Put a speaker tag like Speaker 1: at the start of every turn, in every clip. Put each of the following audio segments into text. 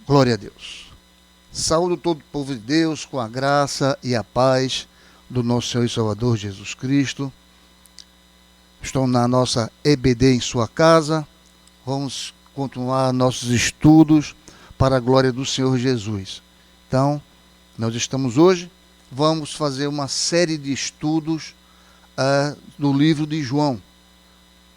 Speaker 1: Glória a Deus. Saúdo todo o povo de Deus com a graça e a paz do nosso Senhor e Salvador Jesus Cristo. Estão na nossa EBD em sua casa. Vamos continuar nossos estudos para a glória do Senhor Jesus. Então, nós estamos hoje, vamos fazer uma série de estudos do livro de João,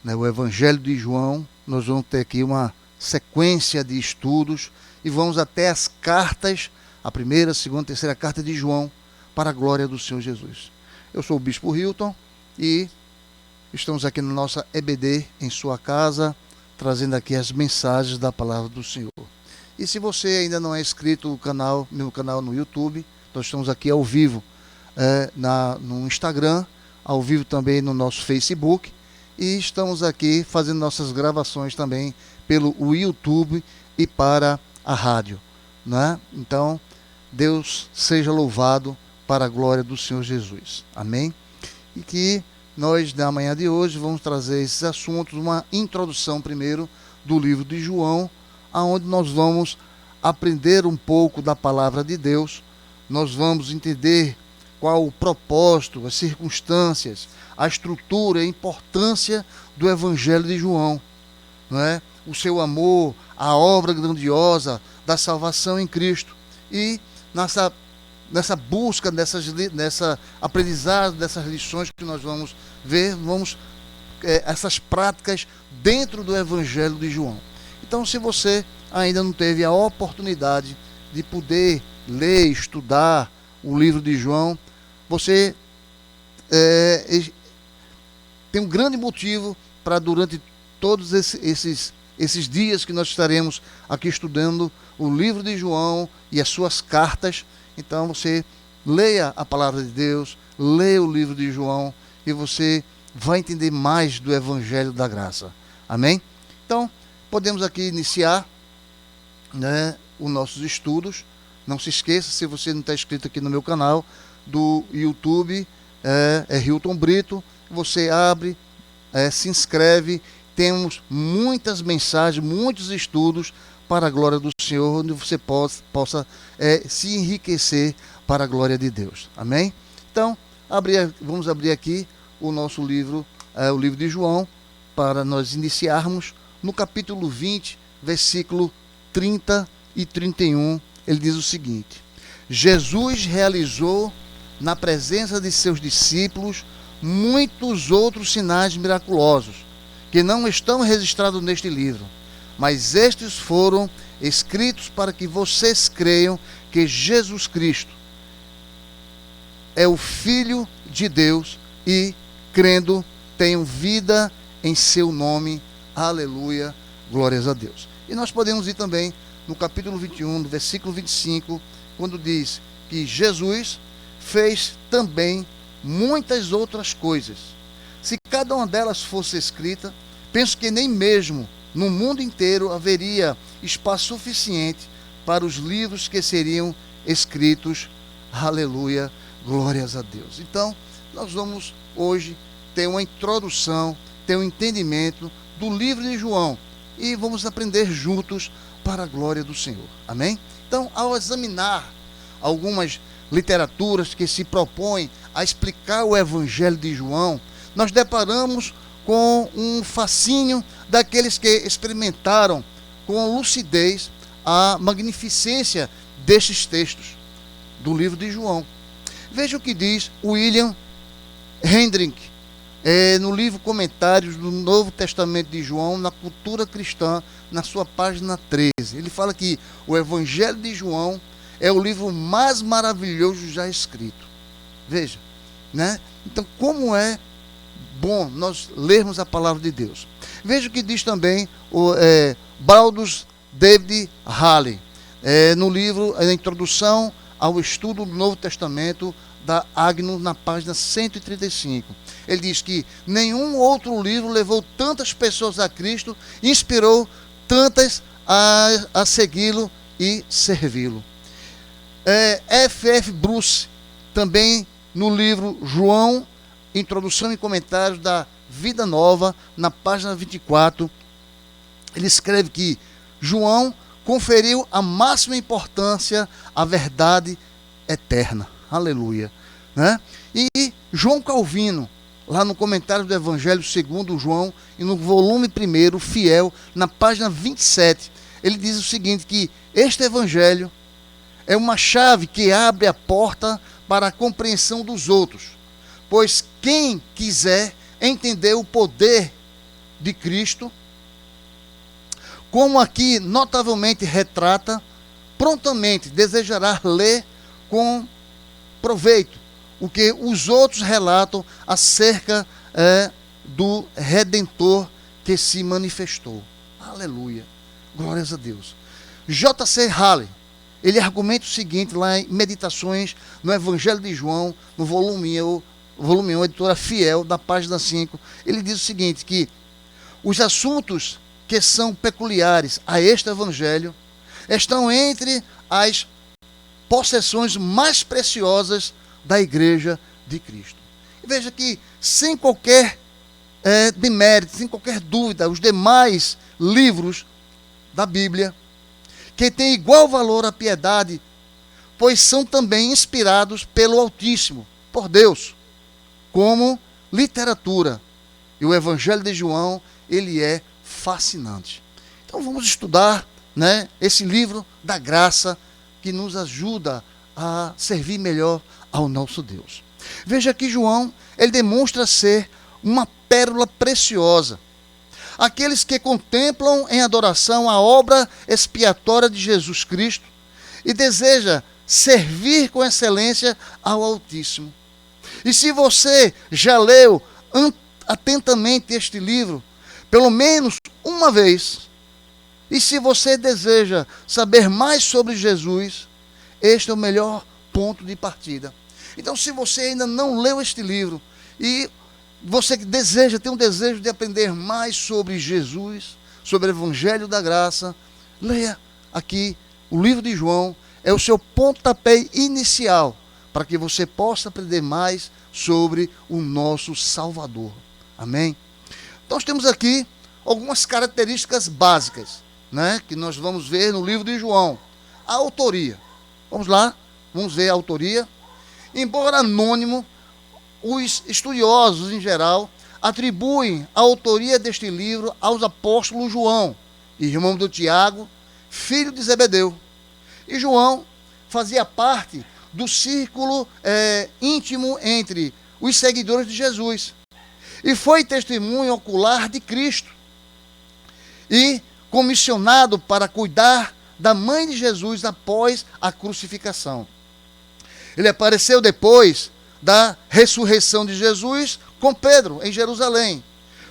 Speaker 1: o Evangelho de João. Nós vamos ter aqui uma sequência de estudos e vamos até as cartas, a primeira, segunda, terceira carta de João, para a glória do Senhor Jesus. Eu sou o Bispo Hilton e estamos aqui na nossa EBD em sua casa, trazendo aqui as mensagens da palavra do Senhor. E se você ainda não é inscrito no canal, meu canal no YouTube, nós estamos aqui ao vivo no Instagram, ao vivo também no nosso Facebook, e estamos aqui fazendo nossas gravações também pelo YouTube e para a rádio, né? Então, Deus seja louvado para a glória do Senhor Jesus. Amém? E que nós, na manhã de hoje, vamos trazer esses assuntos, uma introdução primeiro do livro de João, aonde nós vamos aprender um pouco da palavra de Deus, nós vamos entender qual o propósito, as circunstâncias, a estrutura, a importância do Evangelho de João, não é? O seu amor, a obra grandiosa da salvação em Cristo. E nessa busca, nessa aprendizagem dessas lições que nós vamos ver, essas práticas dentro do Evangelho de João. Então, se você ainda não teve a oportunidade de poder ler, estudar o livro de João, você tem um grande motivo para, durante todos esses dias que nós estaremos aqui estudando o livro de João e as suas cartas, então você leia a palavra de Deus, leia o livro de João e você vai entender mais do Evangelho da Graça. Amém? Então, podemos aqui iniciar, né, os nossos estudos. Não se esqueça, se você não está inscrito aqui no meu canal do YouTube, é Hilton Brito, você abre, se inscreve. Temos muitas mensagens, muitos estudos para a glória do Senhor, onde você possa se enriquecer para a glória de Deus. Amém? Então, vamos abrir aqui o nosso livro, o livro de João, para nós iniciarmos no capítulo 20, versículo 30 e 31. Ele diz o seguinte: Jesus realizou na presença de seus discípulos muitos outros sinais miraculosos, que não estão registrados neste livro, mas estes foram escritos para que vocês creiam que Jesus Cristo é o Filho de Deus e, crendo, tenham vida em seu nome. Aleluia, glórias a Deus. E nós podemos ir também no capítulo 21, no versículo 25, quando diz que Jesus fez também muitas outras coisas. Se cada uma delas fosse escrita, penso que nem mesmo no mundo inteiro haveria espaço suficiente para os livros que seriam escritos. Aleluia, glórias a Deus. Então, nós vamos hoje ter uma introdução, ter um entendimento do livro de João e vamos aprender juntos para a glória do Senhor. Amém? Então, ao examinar algumas literaturas que se propõem a explicar o Evangelho de João, nós deparamos com um fascínio daqueles que experimentaram com lucidez a magnificência destes textos do livro de João. Veja o que diz William Hendrick, no livro Comentários do Novo Testamento de João, na Cultura Cristã, na sua página 13. Ele fala que o Evangelho de João é o livro mais maravilhoso já escrito. Veja, né? Então, como é bom nós lermos a palavra de Deus. Veja o que diz também o Baldus David Halley, no livro, na introdução ao estudo do Novo Testamento, da Agnus, na página 135. Ele diz que nenhum outro livro levou tantas pessoas a Cristo, inspirou tantas a segui-lo e servi-lo. F.F. Bruce, também no livro João, Introdução e Comentários da Vida Nova, na página 24, ele escreve que João conferiu a máxima importância à verdade eterna. Aleluia. Né? E João Calvino, lá no comentário do Evangelho segundo João, e no volume 1, Fiel, na página 27, ele diz o seguinte, que este Evangelho é uma chave que abre a porta para a compreensão dos outros, pois quem quiser entender o poder de Cristo, como aqui notavelmente retrata, prontamente desejará ler com proveito o que os outros relatam acerca do Redentor que se manifestou. Aleluia. Glórias a Deus. J.C. Halley, ele argumenta o seguinte lá em Meditações no Evangelho de João, no volume 1, editora Fiel, da página 5. Ele diz o seguinte, que os assuntos que são peculiares a este Evangelho estão entre as possessões mais preciosas da Igreja de Cristo. E veja que, sem qualquer demérito, sem qualquer dúvida, os demais livros da Bíblia, que têm igual valor à piedade, pois são também inspirados pelo Altíssimo, por Deus, como literatura. E o Evangelho de João, ele é fascinante. Então vamos estudar, né, esse livro da graça que nos ajuda a servir melhor ao nosso Deus. Veja que João, ele demonstra ser uma pérola preciosa. Aqueles que contemplam em adoração a obra expiatória de Jesus Cristo e deseja servir com excelência ao Altíssimo. E se você já leu atentamente este livro, pelo menos uma vez, e se você deseja saber mais sobre Jesus, este é o melhor ponto de partida. Então, se você ainda não leu este livro e você tem um desejo de aprender mais sobre Jesus, sobre o Evangelho da Graça, leia aqui o livro de João, é o seu pontapé inicial para que você possa aprender mais sobre o nosso Salvador. Amém? Nós temos aqui algumas características básicas, né, que nós vamos ver no livro de João. A autoria. Vamos lá, vamos ver a autoria. Embora anônimo, os estudiosos em geral atribuem a autoria deste livro aos apóstolos João, irmão do Tiago, filho de Zebedeu. E João fazia parte do círculo íntimo entre os seguidores de Jesus. E foi testemunho ocular de Cristo. E comissionado para cuidar da mãe de Jesus após a crucificação. Ele apareceu depois da ressurreição de Jesus com Pedro em Jerusalém.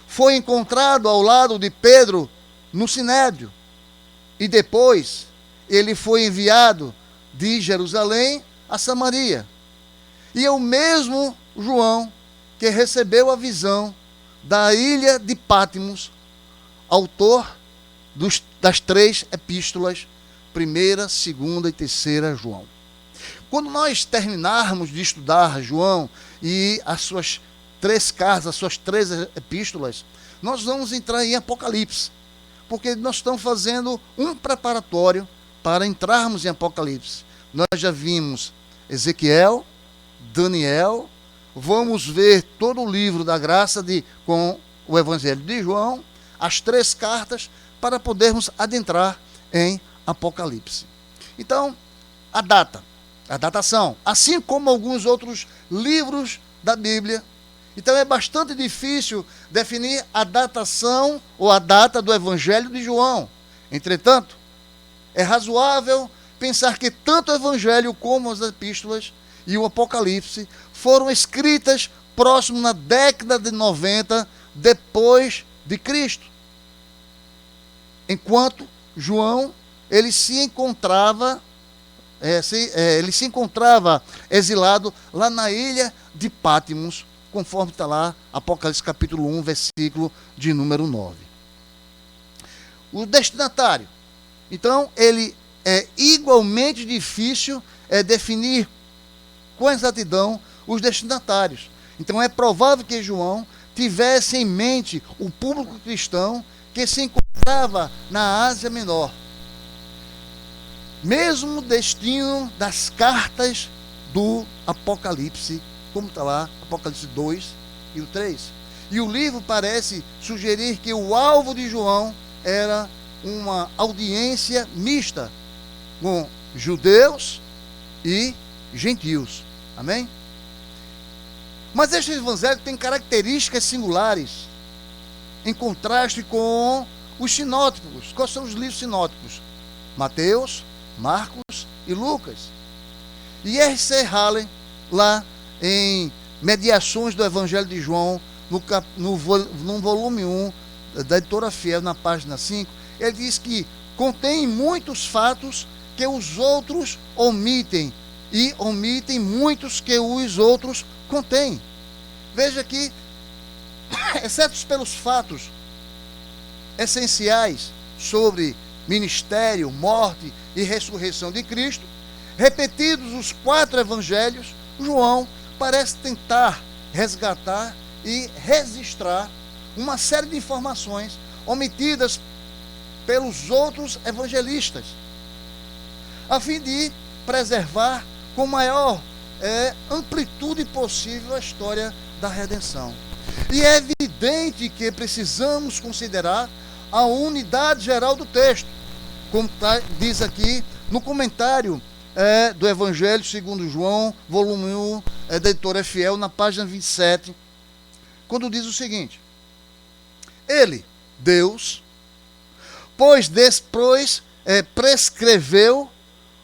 Speaker 1: Foi encontrado ao lado de Pedro no Sinédrio. E depois ele foi enviado de Jerusalém a Samaria. E é o mesmo João que recebeu a visão da ilha de Patmos, autor das 3 epístolas, 1ª, 2ª e 3ª João. Quando nós terminarmos de estudar João e as suas 3 cartas, as suas 3 epístolas, nós vamos entrar em Apocalipse, porque nós estamos fazendo um preparatório para entrarmos em Apocalipse. Nós já vimos Ezequiel, Daniel, vamos ver todo o livro da graça com o Evangelho de João, as 3 cartas, para podermos adentrar em Apocalipse. Então, a datação, assim como alguns outros livros da Bíblia. Então é bastante difícil definir a datação ou a data do Evangelho de João. Entretanto, é razoável pensar que tanto o Evangelho como as epístolas e o Apocalipse foram escritas próximo na década de 90 depois de Cristo. Enquanto João, ele se encontrava exilado lá na ilha de Patmos, conforme está lá, Apocalipse capítulo 1, versículo de número 9. O destinatário. Então, ele é igualmente difícil definir com exatidão os destinatários. Então, é provável que João tivesse em mente o público cristão que se encontrava na Ásia Menor. mesmo destino das cartas do Apocalipse, como está lá, Apocalipse 2 e o 3. E o livro parece sugerir que o alvo de João era uma audiência mista com judeus e gentios. Amém? Mas este evangelho tem características singulares, em contraste com os sinóticos. Quais são os livros sinóticos? Mateus, Marcos e Lucas. E R.C. Hallen, lá em Mediações do Evangelho de João, no volume 1 da editora Fiel, na página 5, ele diz que contém muitos fatos que os outros omitem, e omitem muitos que os outros contêm. Veja que, exceto pelos fatos essenciais sobre ministério, morte e ressurreição de Cristo, repetidos os 4 evangelhos, João parece tentar resgatar e registrar uma série de informações omitidas pelos outros evangelistas, a fim de preservar com maior amplitude possível a história da redenção. E é evidente que precisamos considerar a unidade geral do texto, como diz aqui no comentário do Evangelho segundo João, volume 1, da editora Fiel, na página 27, quando diz o seguinte: ele, Deus, pois prescreveu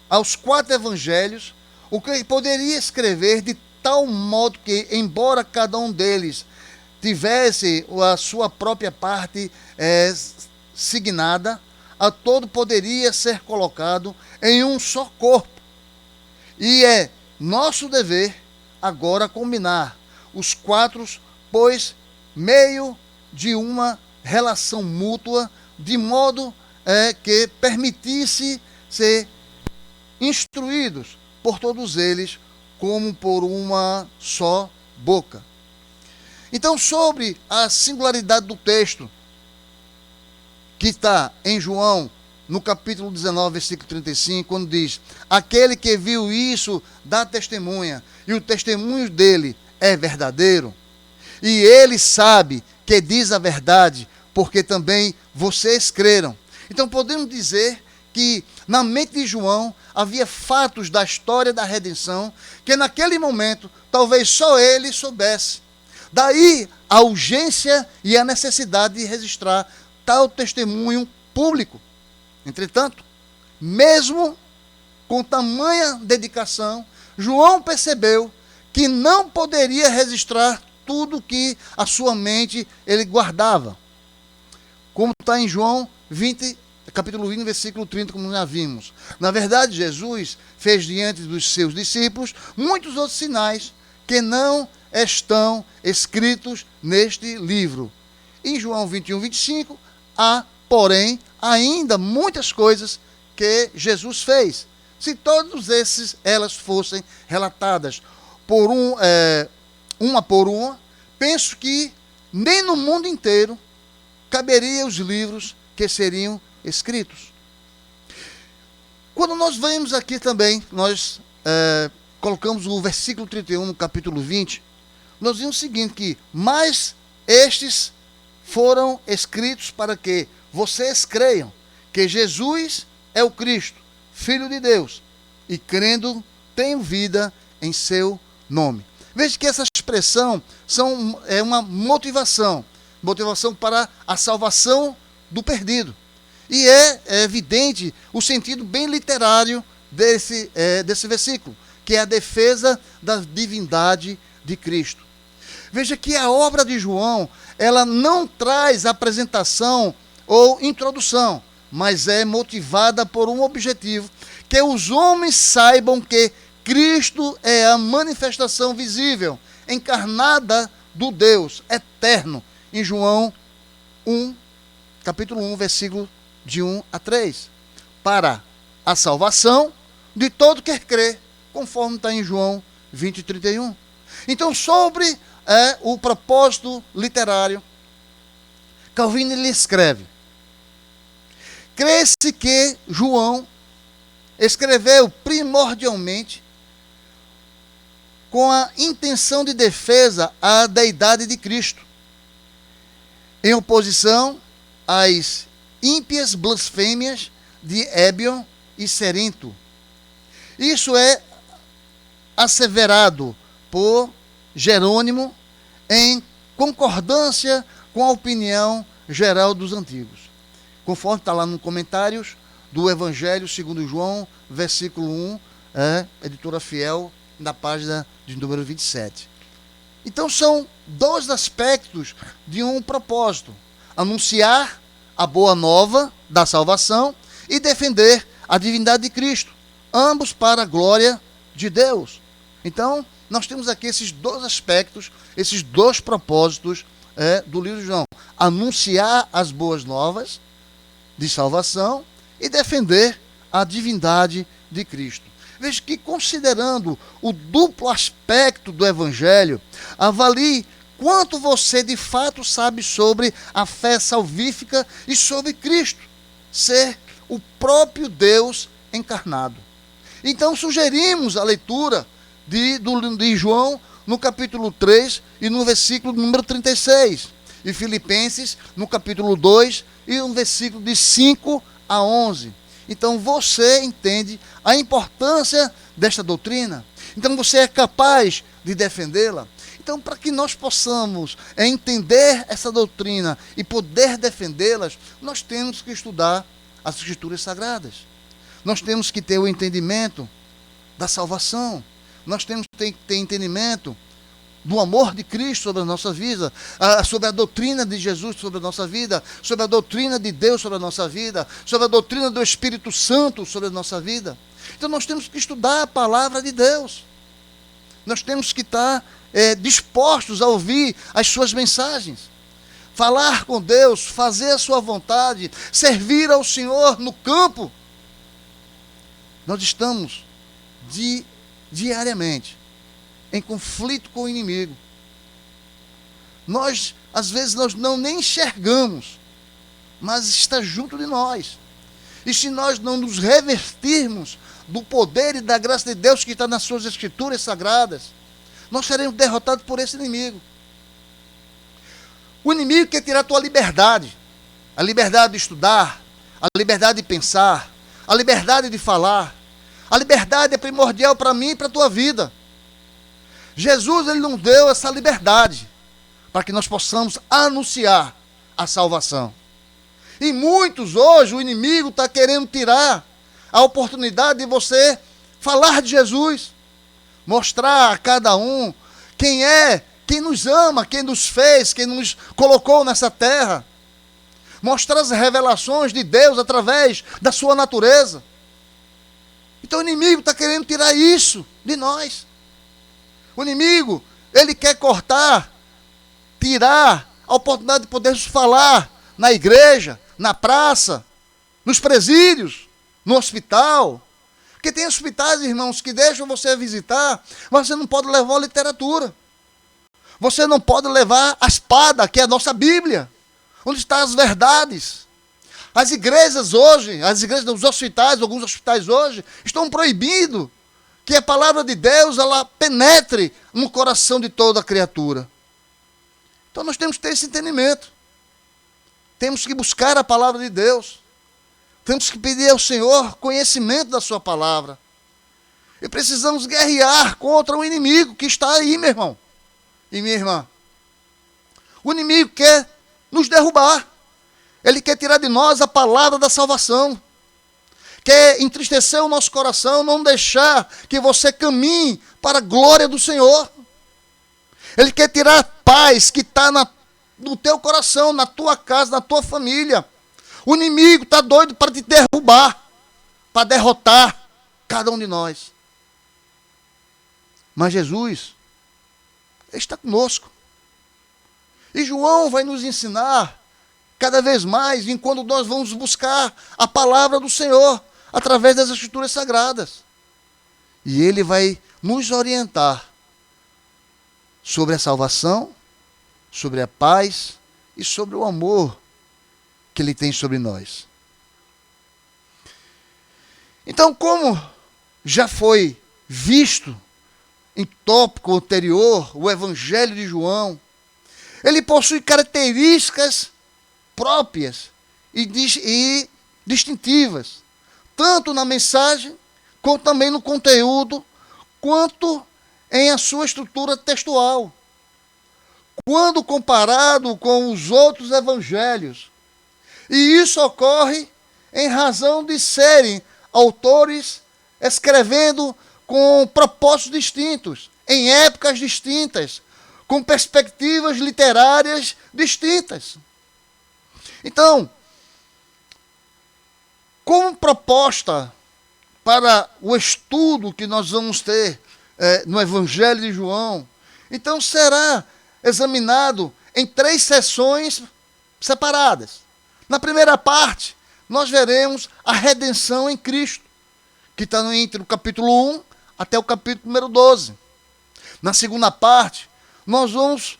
Speaker 1: aos 4 evangelhos o que poderia escrever, de tal modo que, embora cada um deles tivesse a sua própria parte signada, a todo poderia ser colocado em um só corpo. E é nosso dever agora combinar os 4, pois meio de uma relação mútua, de modo que permitisse ser instruídos por todos eles como por uma só boca. Então, sobre a singularidade do texto, que está em João, no capítulo 19, versículo 35, quando diz: aquele que viu isso dá testemunha, e o testemunho dele é verdadeiro, e ele sabe que diz a verdade, porque também vocês creram. Então podemos dizer que na mente de João havia fatos da história da redenção que naquele momento talvez só ele soubesse. Daí a urgência e a necessidade de registrar tal testemunho público. Entretanto, mesmo com tamanha dedicação, João percebeu que não poderia registrar tudo que a sua mente ele guardava. Como está em João 20, capítulo 20, versículo 30, como já vimos. Na verdade, Jesus fez diante dos seus discípulos muitos outros sinais que não estão escritos neste livro. Em João 21, 25, há, porém, ainda muitas coisas que Jesus fez. Se todas elas fossem relatadas por uma por uma, penso que nem no mundo inteiro caberia os livros que seriam escritos. Quando nós vemos aqui também, nós colocamos o versículo 31 no capítulo 20, nós vimos o seguinte, que mas estes foram escritos para que vocês creiam que Jesus é o Cristo, Filho de Deus, e crendo tenham vida em seu nome. Veja que essa expressão é uma motivação para a salvação do perdido. E é evidente o sentido bem literário desse versículo, que é a defesa da divindade de Cristo. Veja que a obra de João, ela não traz apresentação ou introdução, mas é motivada por um objetivo, que os homens saibam que Cristo é a manifestação visível, encarnada do Deus eterno, em João 1, capítulo 1, versículo de 1 a 3, para a salvação de todo que crê, conforme está em João 20, 31. Então, sobre o propósito literário, Calvino lhe escreve: crê-se que João escreveu primordialmente com a intenção de defesa à deidade de Cristo, em oposição às ímpias blasfêmias de Ébion e Cerinto. Isso é asseverado por Jerônimo em concordância com a opinião geral dos antigos, conforme está lá nos comentários do Evangelho segundo João, versículo 1, editora Fiel, na página de número 27. Então são dois aspectos de um propósito: anunciar a boa nova da salvação e defender a divindade de Cristo, ambos para a glória de Deus. Então, nós temos aqui esses dois aspectos, esses dois propósitos do livro de João: anunciar as boas novas de salvação e defender a divindade de Cristo. Veja que, considerando o duplo aspecto do Evangelho, avalie quanto você de fato sabe sobre a fé salvífica e sobre Cristo ser o próprio Deus encarnado. Então, sugerimos a leitura de João no capítulo 3 e no versículo número 36, e Filipenses no capítulo 2 e no versículo de 5 a 11. Então você entende a importância desta doutrina? Então você é capaz de defendê-la? Então, para que nós possamos entender essa doutrina e poder defendê-las, nós temos que estudar as Escrituras Sagradas. Nós temos que ter o entendimento da salvação. Nós temos que ter entendimento do amor de Cristo sobre a nossa vida, sobre a doutrina de Jesus sobre a nossa vida, sobre a doutrina de Deus sobre a nossa vida, sobre a doutrina do Espírito Santo sobre a nossa vida. Então nós temos que estudar a palavra de Deus. Nós temos que estar dispostos a ouvir as suas mensagens, falar com Deus, fazer a sua vontade, servir ao Senhor no campo. Nós estamos diariamente em conflito com o inimigo. Nós, às vezes, nós não nem enxergamos, mas está junto de nós. E se nós não nos revestirmos do poder e da graça de Deus que está nas suas Escrituras Sagradas, nós seremos derrotados por esse inimigo. O inimigo quer tirar a tua liberdade, a liberdade de estudar, a liberdade de pensar, a liberdade de falar. A liberdade é primordial para mim e para a tua vida. Jesus, ele não deu essa liberdade para que nós possamos anunciar a salvação. E muitos hoje, o inimigo está querendo tirar a oportunidade de você falar de Jesus, mostrar a cada um quem é, quem nos ama, quem nos fez, quem nos colocou nessa terra, mostrar as revelações de Deus através da sua natureza. Então o inimigo está querendo tirar isso de nós. O inimigo, ele quer cortar, tirar a oportunidade de podermos falar na igreja, na praça, nos presídios, no hospital. Porque tem hospitais, irmãos, que deixam você visitar, mas você não pode levar a literatura. Você não pode levar a espada, que é a nossa Bíblia, onde estão as verdades. As igrejas hoje, as igrejas dos hospitais, alguns hospitais hoje, estão proibindo que a palavra de Deus, ela penetre no coração de toda criatura. Então nós temos que ter esse entendimento. Temos que buscar a palavra de Deus. Temos que pedir ao Senhor conhecimento da sua palavra. E precisamos guerrear contra o inimigo que está aí, meu irmão e minha irmã. O inimigo quer nos derrubar. Ele quer tirar de nós a palavra da salvação. Quer entristecer o nosso coração, não deixar que você caminhe para a glória do Senhor. Ele quer tirar a paz que está no teu coração, na tua casa, na tua família. O inimigo está doido para te derrubar, para derrotar cada um de nós. Mas Jesus, ele está conosco. E João vai nos ensinar cada vez mais, enquanto nós vamos buscar a palavra do Senhor, através das Escrituras Sagradas. E ele vai nos orientar sobre a salvação, sobre a paz e sobre o amor que ele tem sobre nós. Então, como já foi visto em tópico anterior, o Evangelho de João, ele possui características próprias e distintivas, tanto na mensagem, como também no conteúdo, quanto em a sua estrutura textual. Quando comparado com os outros evangelhos. E isso ocorre em razão de serem autores escrevendo com propósitos distintos, em épocas distintas, com perspectivas literárias distintas. Então, como proposta para o estudo que nós vamos ter no Evangelho de João, então será examinado em 3 sessões separadas. Na primeira parte, nós veremos a redenção em Cristo, que está entre o capítulo 1 até o capítulo número 12. Na segunda parte, nós vamos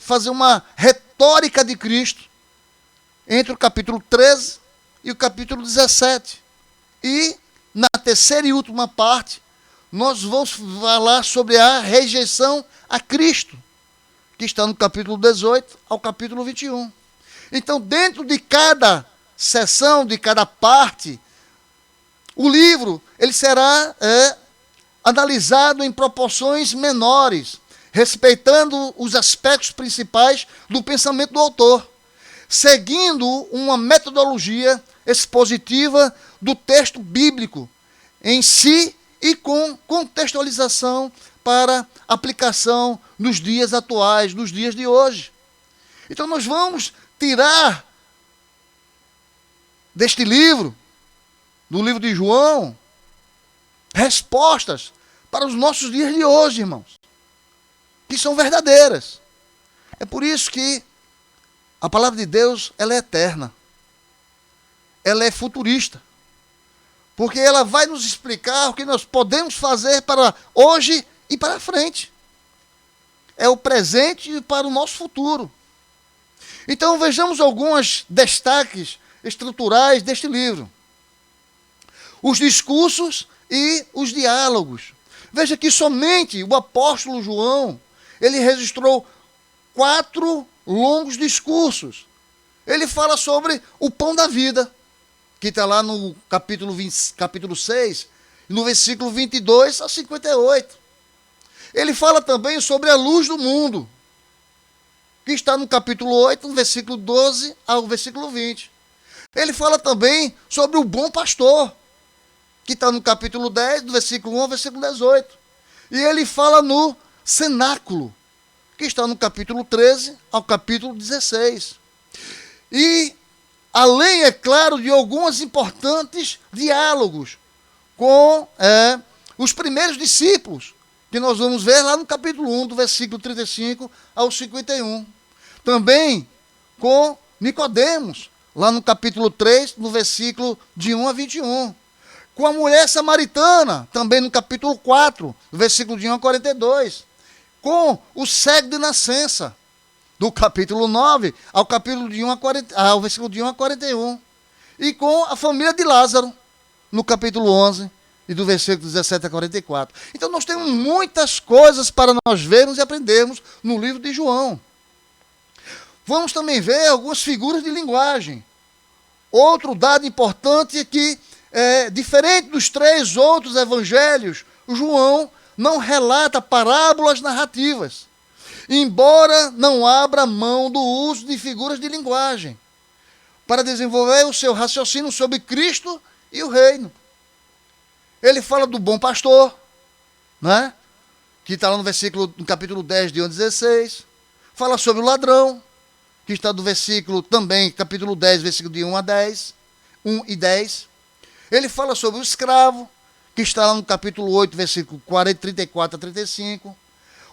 Speaker 1: fazer uma retórica de Cristo, entre o capítulo 13 e o capítulo 17. E, na terceira e última parte, nós vamos falar sobre a rejeição a Cristo, que está no capítulo 18 ao capítulo 21. Então, dentro de cada sessão, de cada parte, o livro ele será analisado em proporções menores, respeitando os aspectos principais do pensamento do autor, seguindo uma metodologia expositiva do texto bíblico em si e com contextualização para aplicação nos dias atuais, nos dias de hoje. Então nós vamos tirar deste livro, do livro de João, respostas para os nossos dias de hoje, irmãos, que são verdadeiras. É por isso que a palavra de Deus, ela é eterna. Ela é futurista. Porque ela vai nos explicar o que nós podemos fazer para hoje e para frente. É o presente para o nosso futuro. Então vejamos alguns destaques estruturais deste livro. Os discursos e os diálogos. Veja que somente o apóstolo João, ele registrou 4 longos discursos. Ele fala sobre o pão da vida, que está lá no capítulo 6, no versículo 22 a 58. Ele fala também sobre a luz do mundo, que está no capítulo 8, no versículo 12 ao versículo 20. Ele fala também sobre o bom pastor, que está no capítulo 10, do versículo 1 ao versículo 18. E ele fala no cenáculo, que está no capítulo 13 ao capítulo 16. E, além, é claro, de alguns importantes diálogos com os primeiros discípulos, que nós vamos ver lá no capítulo 1, do versículo 35 ao 51. Também com Nicodemos, lá no capítulo 3, no versículo de 1 a 21. Com a mulher samaritana, também no capítulo 4, do versículo de 1 a 42. Com o cego de nascença, do capítulo 9 ao capítulo de 1 a 40, ao versículo de 1 a 41. E com a família de Lázaro, no capítulo 11, e do versículo 17 a 44. Então nós temos muitas coisas para nós vermos e aprendermos no livro de João. Vamos também ver algumas figuras de linguagem. Outro dado importante é que, diferente dos 3 outros evangelhos, João não relata parábolas narrativas, embora não abra mão do uso de figuras de linguagem, para desenvolver o seu raciocínio sobre Cristo e o reino. Ele fala do bom pastor, né? Que está lá no capítulo 10, de 1 a 16. Fala sobre o ladrão, que está do versículo também, capítulo 10, versículo de 1 a 10. 1 e 10. Ele fala sobre o escravo, que está lá no capítulo 8, versículo 34 a 35.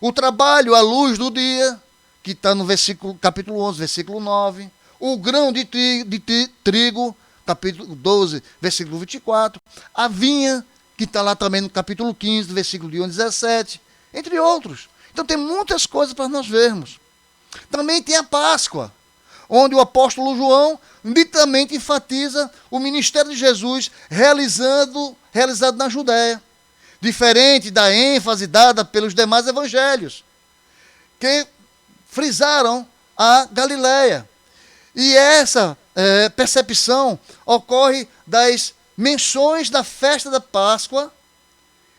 Speaker 1: O trabalho à luz do dia, que está no capítulo 11, versículo 9. O grão de trigo, capítulo 12, versículo 24. A vinha, que está lá também no capítulo 15, versículo de 1 a 17, entre outros. Então tem muitas coisas para nós vermos. Também tem a Páscoa. onde o apóstolo João nitidamente enfatiza o ministério de Jesus realizado na Judéia, diferente da ênfase dada pelos demais evangelhos, que frisaram a Galileia. E essa percepção ocorre das menções da festa da Páscoa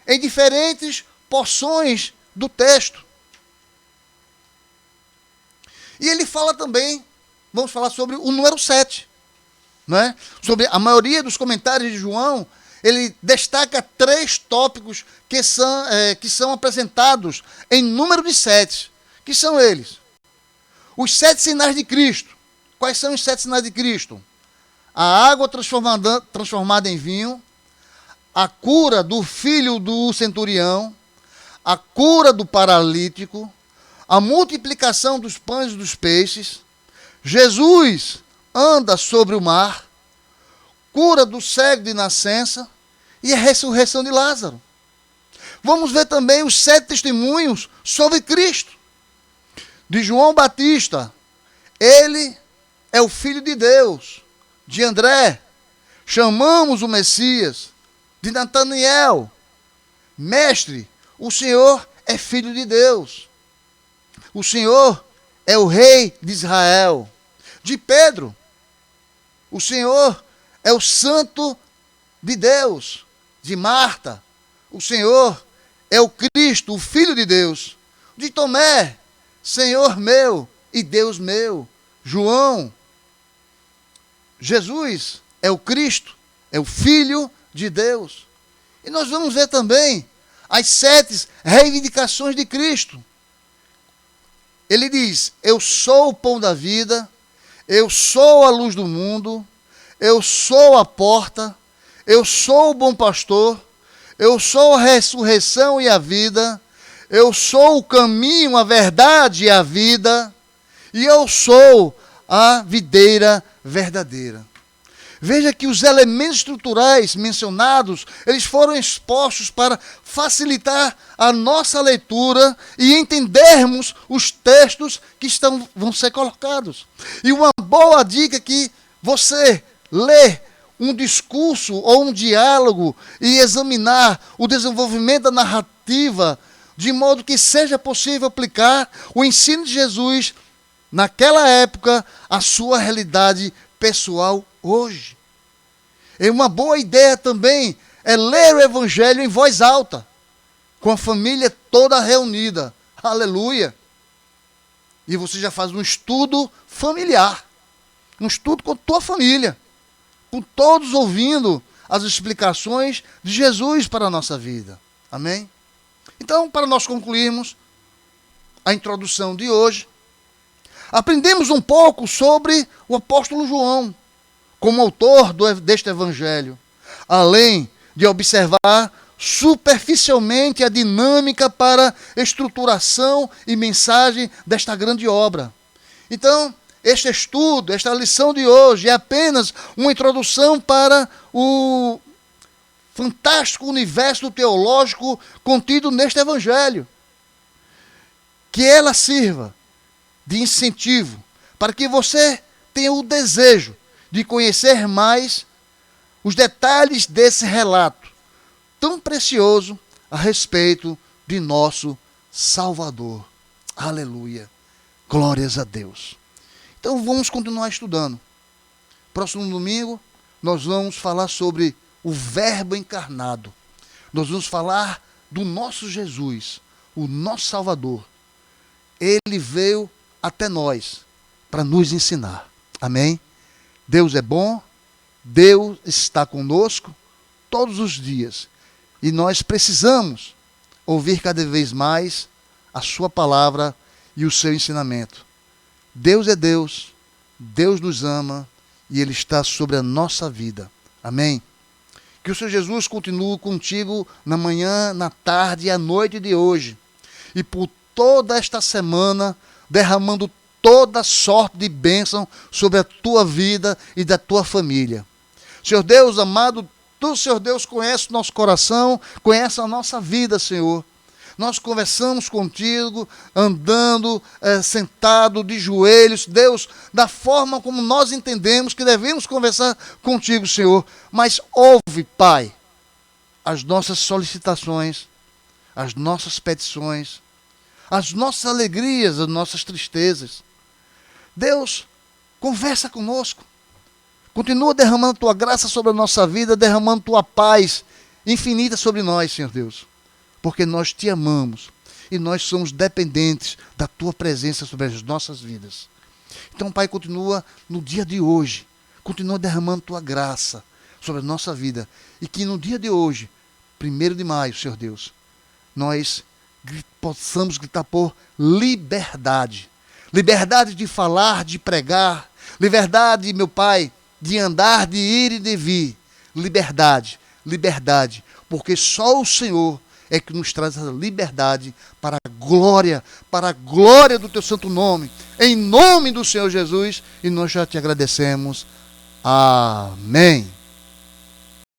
Speaker 1: em diferentes porções do texto. E ele fala também, vamos falar sobre o número 7, não é? Sobre a maioria dos comentários de João, ele destaca 3 tópicos que são apresentados em número de 7, que são eles: os 7 sinais de Cristo. Quais são os 7 sinais de Cristo? A água transformada em vinho, a cura do filho do centurião, a cura do paralítico, a multiplicação dos pães e dos peixes, Jesus anda sobre o mar, cura do cego de nascença e a ressurreição de Lázaro. Vamos ver também os 7 testemunhos sobre Cristo. De João Batista, ele é o Filho de Deus. De André, chamamos o Messias. De Nataniel, Mestre, o Senhor é Filho de Deus. O Senhor é o Rei de Israel. De Pedro, o Senhor é o Santo de Deus. De Marta, o Senhor é o Cristo, o Filho de Deus. De Tomé, Senhor meu e Deus meu. João, Jesus é o Cristo, é o Filho de Deus. E nós vamos ver também as 7 reivindicações de Cristo. Ele diz: eu sou o pão da vida, eu sou a luz do mundo, eu sou a porta, eu sou o bom pastor, eu sou a ressurreição e a vida, eu sou o caminho, a verdade e a vida, e eu sou a videira verdadeira. Veja que os elementos estruturais mencionados, eles foram expostos para facilitar a nossa leitura e entendermos os textos que vão ser colocados. E uma boa dica é que você lê um discurso ou um diálogo e examinar o desenvolvimento da narrativa, de modo que seja possível aplicar o ensino de Jesus naquela época à sua realidade pessoal hoje. E uma boa ideia também é ler o Evangelho em voz alta, com a família toda reunida. Aleluia! E você já faz um estudo familiar, um estudo com a tua família, com todos ouvindo as explicações de Jesus para a nossa vida. Amém? Então, para nós concluirmos a introdução de hoje, aprendemos um pouco sobre o apóstolo João, como autor deste evangelho, além de observar superficialmente a dinâmica para estruturação e mensagem desta grande obra. Então, este estudo, esta lição de hoje é apenas uma introdução para o fantástico universo teológico contido neste evangelho. Que ela sirva de incentivo para que você tenha o desejo de conhecer mais os detalhes desse relato tão precioso a respeito de nosso Salvador. Aleluia. Glórias a Deus. Então vamos continuar estudando. Próximo domingo nós vamos falar sobre o Verbo encarnado. Nós vamos falar do nosso Jesus, o nosso Salvador. Ele veio até nós para nos ensinar. Amém? Deus é bom, Deus está conosco todos os dias. E nós precisamos ouvir cada vez mais a sua palavra e o seu ensinamento. Deus é Deus, Deus nos ama e Ele está sobre a nossa vida. Amém? Que o Senhor Jesus continue contigo na manhã, na tarde e à noite de hoje. E por toda esta semana, derramando toda sorte de bênção sobre a tua vida e da tua família. Senhor Deus amado, tu, Senhor Deus, conhece o nosso coração, conhece a nossa vida, Senhor. nós conversamos contigo, andando, sentado, de joelhos, Deus, da forma como nós entendemos que devemos conversar contigo, Senhor. Mas ouve, Pai, as nossas solicitações, as nossas petições, as nossas alegrias, as nossas tristezas. Deus, conversa conosco. Continua derramando tua graça sobre a nossa vida, derramando tua paz infinita sobre nós, Senhor Deus. Porque nós te amamos e nós somos dependentes da tua presença sobre as nossas vidas. Então, Pai, continua no dia de hoje, continua derramando tua graça sobre a nossa vida. E que no dia de hoje, 1º de maio, Senhor Deus, nós possamos gritar por liberdade. Liberdade de falar, de pregar. Liberdade, meu Pai, de andar, de ir e de vir. Liberdade, liberdade. Porque só o Senhor é que nos traz essa liberdade para a glória do teu santo nome. Em nome do Senhor Jesus. E nós já te agradecemos. Amém.